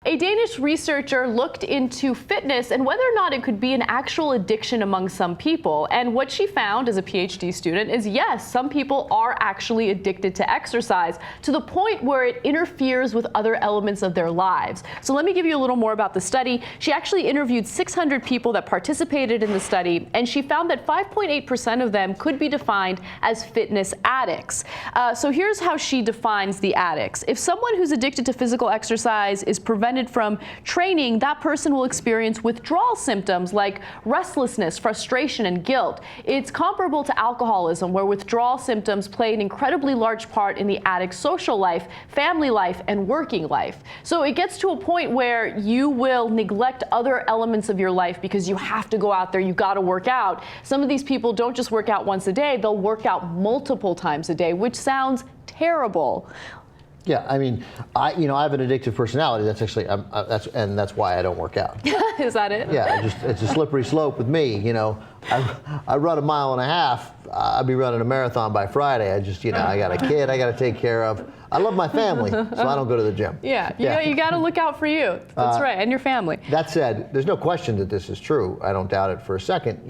A Danish researcher looked into fitness and whether or not it could be an actual addiction among some people. And what she found as a PhD student is yes, some people are actually addicted to exercise to the point where it interferes with other elements of their lives. So let me give you a little more about the study. She actually interviewed 600 people that participated in the study, and she found that 5.8% of them could be defined as fitness addicts. So here's how she defines the addicts. If someone who's addicted to physical exercise is prevented from training, that person will experience withdrawal symptoms like restlessness, frustration, and guilt. It's comparable to alcoholism, where withdrawal symptoms play an incredibly large part in the addict's social life, family life, and working life. So it gets to a point where you will neglect other elements of your life because you have to go out there, you got to work out. Some of these people don't just work out once a day, they'll work out multiple times a day, which sounds terrible. Yeah, I mean, I have an addictive personality. That's actually, that's why I don't work out. Is that it? Yeah, it's a slippery slope with me. I run a mile and a half. I'll be running a marathon by Friday. I got a kid I got to take care of. I love my family, so I don't go to the gym. Yeah, you got to look out for you. That's right, and your family. That said, there's no question that this is true. I don't doubt it for a second.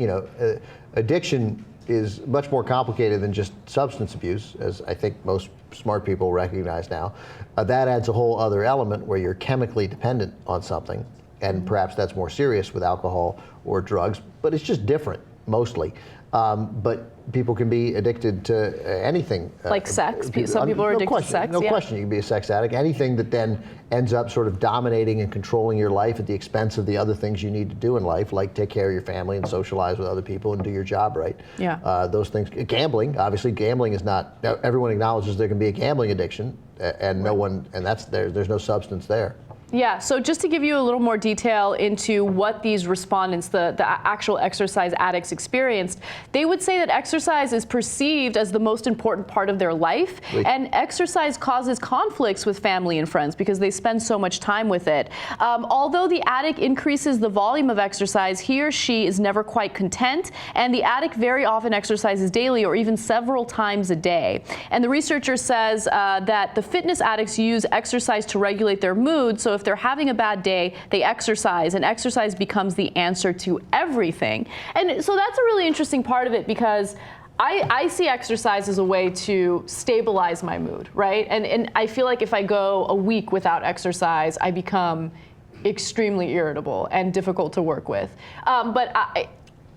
Addiction is much more complicated than just substance abuse, as I think most smart people recognize now. That adds a whole other element where you're chemically dependent on something, and perhaps that's more serious with alcohol or drugs, but it's just different, mostly. But people can be addicted to anything. Like sex? Some people are addicted to sex? No question, you can be a sex addict. Anything that then ends up sort of dominating and controlling your life at the expense of the other things you need to do in life, like take care of your family and socialize with other people and do your job right. Yeah. Those things. Gambling, obviously, gambling is not, everyone acknowledges there can be a gambling addiction, and no one, and there's no substance there. Yeah, so just to give you a little more detail into what these respondents, the actual exercise addicts experienced, they would say that exercise is perceived as the most important part of their life, and exercise causes conflicts with family and friends because they spend so much time with it. Although the addict increases the volume of exercise, he or she is never quite content, and the addict very often exercises daily or even several times a day. And the researcher says that the fitness addicts use exercise to regulate their mood, so if they're having a bad day, they exercise, and exercise becomes the answer to everything. And so that's a really interesting part of it, because I see exercise as a way to stabilize my mood, right? And I feel like if I go a week without exercise, I become extremely irritable and difficult to work with.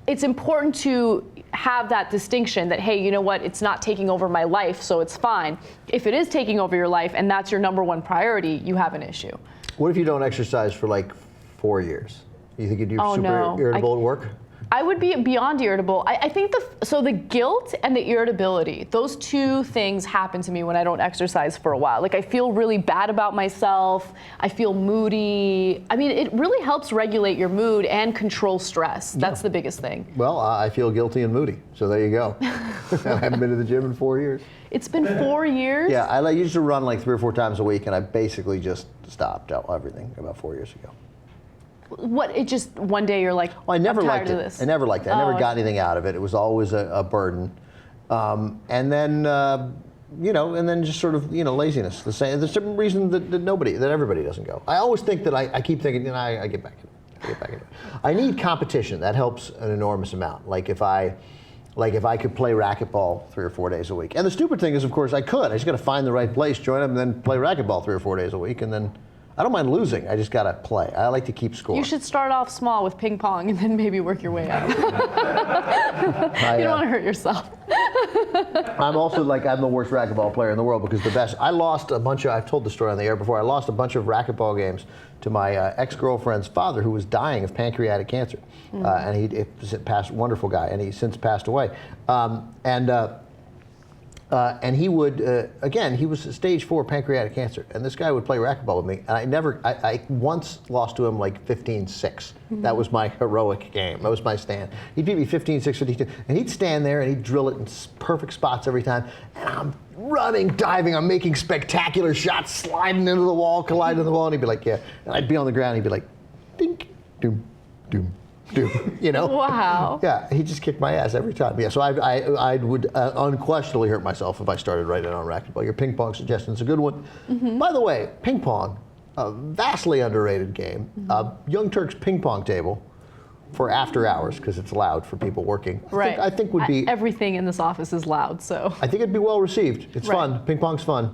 It's important to have that distinction that, hey, you know what, it's not taking over my life, so it's fine. If it is taking over your life and that's your number one priority, you have an issue. What if you don't exercise for like 4 years? You think you'd be super irritable at work? I would be beyond irritable. I think the guilt and the irritability, those two things happen to me when I don't exercise for a while. Like, I feel really bad about myself. I feel moody. I mean, it really helps regulate your mood and control stress. That's the biggest thing. Well, I feel guilty and moody, so there you go. I haven't been to the gym in 4 years. It's been 4 years? Yeah, I used to run like 3 or 4 times a week, and I basically just stopped everything about 4 years ago. What, it just one day you're like, well, I never I'm tired liked of it. this. I never liked it. I never got anything out of it. It was always a burden. And then, and then just sort of, laziness. There's some reason that everybody doesn't go. I always think that I keep thinking, I get back in it. I need competition. That helps an enormous amount. Like if I could play racquetball 3 or 4 days a week. And the stupid thing is, of course, I could. I just got to find the right place, join them, and then play racquetball 3 or 4 days a week, and then I don't mind losing. I just got to play. I like to keep score. You should start off small with ping pong and then maybe work your way up. You don't want to hurt yourself. I'm also I'm the worst racquetball player in the world because I lost a bunch of, I've told the story on the air before, I lost a bunch of racquetball games to my ex-girlfriend's father, who was dying of pancreatic cancer. And he passed, wonderful guy, and he's since passed away. And he would, again, he was stage 4 pancreatic cancer, and this guy would play racquetball with me, and I once lost to him like 15-6. That was my heroic game. That was my stand. He'd beat me 15-6, 15-2, and he'd stand there and he'd drill it in perfect spots every time, and I'm running, diving, I'm making spectacular shots, sliding into the wall, colliding into the wall, and he'd be like, yeah, and I'd be on the ground, and he'd be like, dink, doom, doom. Wow. Yeah, he just kicked my ass every time. Yeah, so I would unquestionably hurt myself if I started right in on racquetball. Your ping pong suggestion is a good one. By the way, ping pong, a vastly underrated game, Young Turk's ping pong table for after hours, because it's loud for people working. I think would be... Everything in this office is loud, so... I think it'd be well received. It's fun. Ping pong's fun.